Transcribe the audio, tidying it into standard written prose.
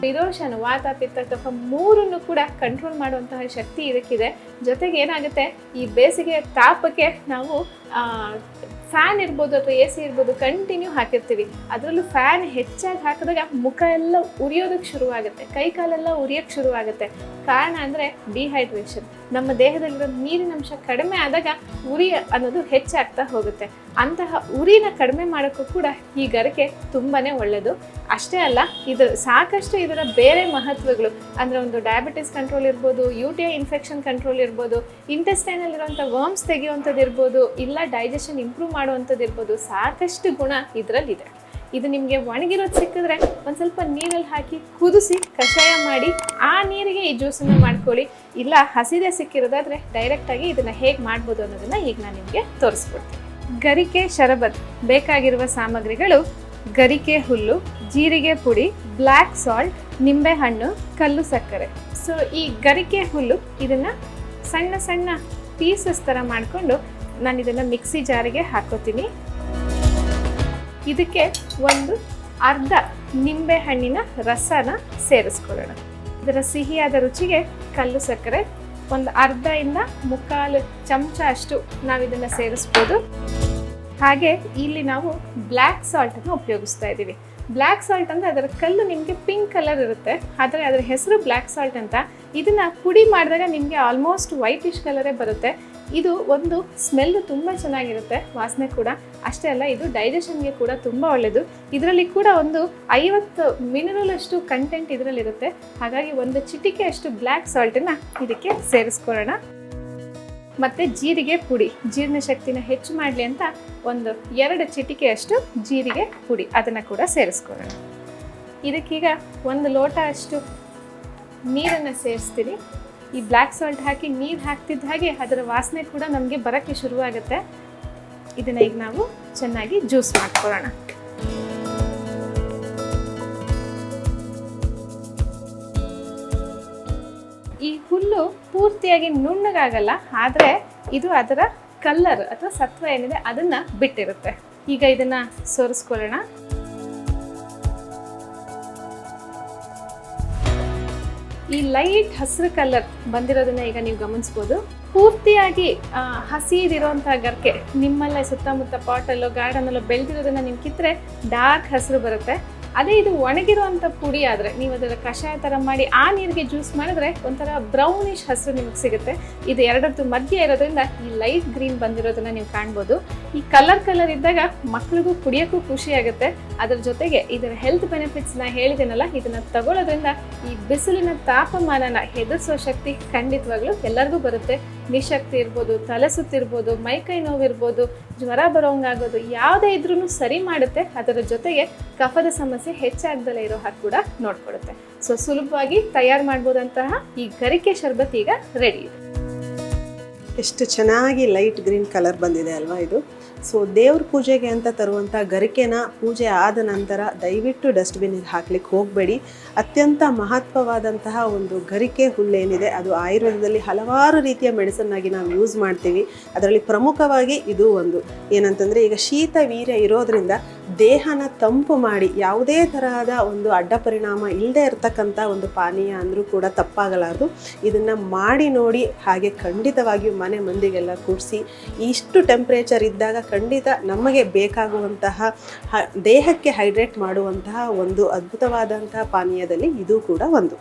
ಪಿರೋಷನ್ ವಾತ ಪಿತ್ತ ಕಫ ಮೂರನ್ನು ಕೂಡ ಕಂಟ್ರೋಲ್ ಮಾಡುವಂತಹ ಶಕ್ತಿ ಇದಕ್ಕಿದೆ. ಜೊತೆಗೆ ಏನಾಗುತ್ತೆ, ಈ ಬೇಸಿಗೆ ತಾಪಕ್ಕೆ ನಾವು ಫ್ಯಾನ್ ಇರ್ಬೋದು ಅಥವಾ ಎ ಸಿ ಇರ್ಬೋದು ಕಂಟಿನ್ಯೂ ಹಾಕಿರ್ತೀವಿ. ಅದರಲ್ಲೂ ಫ್ಯಾನ್ ಹೆಚ್ಚಾಗಿ ಹಾಕಿದಾಗ ಮುಖ ಎಲ್ಲ ಉರಿಯೋದಕ್ಕೆ ಶುರುವಾಗುತ್ತೆ, ಕೈ ಕಾಲೆಲ್ಲ ಉರಿಯೋಕ್ಕೆ ಶುರುವಾಗುತ್ತೆ. ಕಾರಣ ಅಂದರೆ ಡಿಹೈಡ್ರೇಷನ್. ನಮ್ಮ ದೇಹದಲ್ಲಿರೋ ನೀರಿನಂಶ ಕಡಿಮೆ ಆದಾಗ ಉರಿ ಅನ್ನೋದು ಹೆಚ್ಚಾಗ್ತಾ ಹೋಗುತ್ತೆ. ಅಂತಹ ಉರಿನ ಕಡಿಮೆ ಮಾಡೋಕ್ಕೂ ಕೂಡ ಈ ಗರಿಕೆ ತುಂಬಾ ಒಳ್ಳೆಯದು. ಅಷ್ಟೇ ಅಲ್ಲ, ಸಾಕಷ್ಟು ಇದರ ಬೇರೆ ಮಹತ್ವಗಳು ಅಂದರೆ ಒಂದು ಡಯಾಬಿಟಿಸ್ ಕಂಟ್ರೋಲ್ ಇರ್ಬೋದು, UTI ಇನ್ಫೆಕ್ಷನ್ ಕಂಟ್ರೋಲ್ ಇರ್ಬೋದು, ಇಂಟೆಸ್ಟೈನಲ್ಲಿರುವಂಥ ವರ್ಮ್ಸ್ ತೆಗೆಯುವಂಥದ್ದು ಇರ್ಬೋದು, ಇಲ್ಲ ಡೈಜೆಷನ್ ಇಂಪ್ರೂವ್ ಮಾಡುವಂಥದ್ದು ಇರ್ಬೋದು, ಸಾಕಷ್ಟು ಗುಣ ಇದರಲ್ಲಿದೆ. ಇದು ನಿಮಗೆ ಒಣಗಿರೋದು ಸಿಕ್ಕಿದ್ರೆ ಒಂದು ಸ್ವಲ್ಪ ನೀರಲ್ಲಿ ಹಾಕಿ ಕುದಿಸಿ ಕಷಾಯ ಮಾಡಿ ಆ ನೀರಿಗೆ ಈ ಜ್ಯೂಸನ್ನು ಮಾಡ್ಕೊಳ್ಳಿ. ಇಲ್ಲ ಹಸಿದೆ ಸಿಕ್ಕಿರೋದಾದರೆ ಡೈರೆಕ್ಟಾಗಿ ಇದನ್ನು ಹೇಗೆ ಮಾಡ್ಬೋದು ಅನ್ನೋದನ್ನು ಈಗ ನಾನು ನಿಮಗೆ ತೋರಿಸ್ಕೊಡ್ತೀನಿ. ಗರಿಕೆ ಶರಬತ್ ಬೇಕಾಗಿರುವ ಸಾಮಗ್ರಿಗಳು: ಗರಿಕೆ ಹುಲ್ಲು, ಜೀರಿಗೆ ಪುಡಿ, ಬ್ಲ್ಯಾಕ್ ಸಾಲ್ಟ್, ನಿಂಬೆಹಣ್ಣು, ಕಲ್ಲು ಸಕ್ಕರೆ. ಸೊ ಈ ಗರಿಕೆ ಹುಲ್ಲು ಇದನ್ನು ಸಣ್ಣ ಸಣ್ಣ ಪೀಸಸ್ ಥರ ಮಾಡಿಕೊಂಡು ನಾನು ಇದನ್ನು ಮಿಕ್ಸಿ ಜಾರಿಗೆ ಹಾಕೋತೀನಿ. ಇದಕ್ಕೆ ಒಂದು ಅರ್ಧ ನಿಂಬೆ ಹಣ್ಣಿನ ರಸನ ಸೇರಿಸ್ಕೊಳ್ಳೋಣ. ಇದರ ಸಿಹಿಯಾದ ರುಚಿಗೆ ಕಲ್ಲು ಸಕ್ಕರೆ ಒಂದು ಅರ್ಧದಿಂದ ಮುಕ್ಕಾಲು ಚಮಚ ಅಷ್ಟು ನಾವು ಇದನ್ನು ಸೇರಿಸ್ಬೋದು. ಹಾಗೆ ಇಲ್ಲಿ ನಾವು ಬ್ಲ್ಯಾಕ್ ಸಾಲ್ಟನ್ನು ಉಪಯೋಗಿಸ್ತಾ ಇದ್ದೀವಿ. ಬ್ಲ್ಯಾಕ್ ಸಾಲ್ಟ್ ಅಂದರೆ ಅದರ ಕಲ್ಲು ನಿಮಗೆ ಪಿಂಕ್ ಕಲರ್ ಇರುತ್ತೆ, ಆದರೆ ಅದರ ಹೆಸರು ಬ್ಲ್ಯಾಕ್ ಸಾಲ್ಟ್ ಅಂತ. ಇದನ್ನು ಪುಡಿ ಮಾಡಿದಾಗ ನಿಮಗೆ ಆಲ್ಮೋಸ್ಟ್ ವೈಟಿಶ್ ಕಲರೇ ಬರುತ್ತೆ. ಇದು ಒಂದು ಸ್ಮೆಲ್ಲು ತುಂಬ ಚೆನ್ನಾಗಿರುತ್ತೆ, ವಾಸನೆ ಕೂಡ. ಅಷ್ಟೇ ಅಲ್ಲ, ಇದು ಡೈಜೆಷನ್ಗೆ ಕೂಡ ತುಂಬ ಒಳ್ಳೆಯದು. ಇದರಲ್ಲಿ ಕೂಡ ಒಂದು 50 ಮಿನರಲ್ ಅಷ್ಟು ಕಂಟೆಂಟ್ ಇದರಲ್ಲಿರುತ್ತೆ. ಹಾಗಾಗಿ ಒಂದು ಚಿಟಿಕೆ ಅಷ್ಟು ಬ್ಲ್ಯಾಕ್ ಸಾಲ್ಟನ್ನು ಇದಕ್ಕೆ ಸೇರಿಸ್ಕೊಳ್ಳೋಣ. ಮತ್ತು ಜೀರಿಗೆ ಪುಡಿ, ಜೀರ್ಣ ಶಕ್ತಿನ ಹೆಚ್ಚು ಮಾಡಲಿ ಅಂತ ಒಂದು 2 ಚಿಟಿಕೆಯಷ್ಟು ಜೀರಿಗೆ ಪುಡಿ ಅದನ್ನು ಕೂಡ ಸೇರಿಸ್ಕೊಳ್ಳೋಣ. ಇದಕ್ಕೀಗ 1 ಲೋಟ ಅಷ್ಟು ನೀರನ್ನು ಸೇರಿಸ್ತೀನಿ. ಈ ಬ್ಲ್ಯಾಕ್ ಸಾಲ್ಟ್ ಹಾಕಿ ನೀರು ಹಾಕ್ತಿದ್ದ ಹಾಗೆ ಅದರ ವಾಸನೆ ಕೂಡ ನಮಗೆ ಬರೋಕ್ಕೆ ಶುರುವಾಗುತ್ತೆ. ಇದನ್ನು ಈಗ ನಾವು ಚೆನ್ನಾಗಿ ಜ್ಯೂಸ್ ಮಾಡ್ಕೊಳ್ಳೋಣ. ಈ ಹುಲ್ಲು ಪೂರ್ತಿಯಾಗಿ ನುಣ್ಣಗಾಗಲ್ಲ, ಆದರೆ ಇದು ಅದರ ಕಲ್ಲರ್ ಅಥವಾ ಸತ್ವ ಏನಿದೆ ಅದನ್ನು ಬಿಟ್ಟಿರುತ್ತೆ. ಈಗ ಇದನ್ನು ಸೋರಿಸ್ಕೊಳ್ಳೋಣ. ಈ ಲೈಟ್ ಹಸಿರು ಕಲರ್ ಬಂದಿರೋದನ್ನ ಈಗ ನೀವು ಗಮನಿಸ್ಬೋದು. ಪೂರ್ತಿಯಾಗಿ ಹಸಿದಿರೋಂಥ ಗರ್ಕೆ ನಿಮ್ಮಲ್ಲೇ ಸುತ್ತಮುತ್ತ ಪಾಟಲ್ಲೋ ಗಾರ್ಡನಲ್ಲೋ ಬೆಳೆದಿರೋದನ್ನ ನೀವು ಕಿತ್ತರೆ ಡಾರ್ಕ್ ಹಸಿರು ಬರುತ್ತೆ. ಅದೇ ಇದು ಒಣಗಿರುವಂಥ ಪುಡಿ ಆದರೆ ನೀವು ಅದರ ಕಷಾಯ ಥರ ಮಾಡಿ ಆ ನೀರಿಗೆ ಜ್ಯೂಸ್ ಮಾಡಿದ್ರೆ ಒಂಥರ ಬ್ರೌನಿಶ್ ಹಸಿರು ನಿಮಗೆ ಸಿಗುತ್ತೆ. ಇದು ಎರಡರದ್ದು ಮಧ್ಯೆ ಇರೋದ್ರಿಂದ ಈ ಲೈಟ್ ಗ್ರೀನ್ ಬಂದಿರೋದನ್ನ ನೀವು ಕಾಣ್ಬೋದು. ಈ ಕಲರ್ ಇದ್ದಾಗ ಮಕ್ಕಳಿಗೂ ಕುಡಿಯೋಕ್ಕೂ ಖುಷಿ ಆಗುತ್ತೆ. ಅದರ ಜೊತೆಗೆ ಇದರ ಹೆಲ್ತ್ ಬೆನಿಫಿಟ್ಸ್ನ ಹೇಳಿದ್ದೀನಲ್ಲ, ಇದನ್ನು ತಗೊಳ್ಳೋದ್ರಿಂದ ಈ ಬಿಸಿಲಿನ ತಾಪಮಾನನ ಎದುರಿಸೋ ಶಕ್ತಿ ಖಂಡಿತವಾಗ್ಲೂ ಎಲ್ಲರಿಗೂ ಬರುತ್ತೆ. ನಿಶಕ್ತಿ ಇರ್ಬೋದು, ತಲೆ ಸುತ್ತಿರ್ಬೋದು, ಮೈಕೈ ನೋವಿರ್ಬೋದು, ಜ್ವರ ಬರೋಂಗಾಗೋದು ಯಾವುದೇ ಇದ್ರೂ ಸರಿ ಮಾಡುತ್ತೆ. ಅದರ ಜೊತೆಗೆ ಕಫದ ಸಮಸ್ಯೆ ಹೆಚ್ಚಾಗ್ದಲೇ ಇರೋ ಹಾಗೆ ಕೂಡ ನೋಡ್ಕೊಡುತ್ತೆ. ಸೊ ಸುಲಭವಾಗಿ ತಯಾರು ಮಾಡ್ಬೋದಂತಹ ಈ ಗರಿಕೆ ಶರ್ಬತ್ ಈಗ ರೆಡಿ ಇದೆ. ಎಷ್ಟು ಚೆನ್ನಾಗಿ ಲೈಟ್ ಗ್ರೀನ್ ಕಲರ್ ಬಂದಿದೆ ಅಲ್ವಾ ಇದು. ಸೊ ದೇವ್ರ ಪೂಜೆಗೆ ಅಂತ ತರುವಂಥ ಗರಿಕೆನ ಪೂಜೆ ಆದ ನಂತರ ದಯವಿಟ್ಟು ಡಸ್ಟ್ಬಿನ್ನಿಗೆ ಹಾಕ್ಲಿಕ್ಕೆ ಹೋಗಬೇಡಿ. ಅತ್ಯಂತ ಮಹತ್ವವಾದಂತಹ ಒಂದು ಗರಿಕೆ ಹುಲ್ಲೇನಿದೆ ಅದು ಆಯುರ್ವೇದದಲ್ಲಿ ಹಲವಾರು ರೀತಿಯ ಮೆಡಿಸನ್ನಾಗಿ ನಾವು ಯೂಸ್ ಮಾಡ್ತೀವಿ. ಅದರಲ್ಲಿ ಪ್ರಮುಖವಾಗಿ ಇದು ಒಂದು ಏನಂತಂದರೆ, ಈಗ ಶೀತ ವೀರ್ಯ ಇರೋದ್ರಿಂದ ದೇಹನ ತಂಪು ಮಾಡಿ ಯಾವುದೇ ತರಹದ ಒಂದು ಅಡ್ಡ ಪರಿಣಾಮ ಇಲ್ಲದೆ ಇರತಕ್ಕಂಥ ಒಂದು ಪಾನೀಯ ಅಂದರೂ ಕೂಡ ತಪ್ಪಾಗಲಾರದು. ಇದನ್ನು ಮಾಡಿ ನೋಡಿ, ಹಾಗೆ ಖಂಡಿತವಾಗಿಯೂ ಮನೆ ಮಂದಿಗೆಲ್ಲ ಕೂಡಿಸಿ ಇಷ್ಟು ಟೆಂಪ್ರೇಚರ್ ಇದ್ದಾಗ ಖಂಡಿತ ನಮಗೆ ಬೇಕಾಗುವಂತಹ ದೇಹಕ್ಕೆ ಹೈಡ್ರೇಟ್ ಮಾಡುವಂತಹ ಒಂದು ಅದ್ಭುತವಾದಂತಹ ಪಾನೀಯದಲ್ಲಿ ಇದು ಕೂಡ ಒಂದು.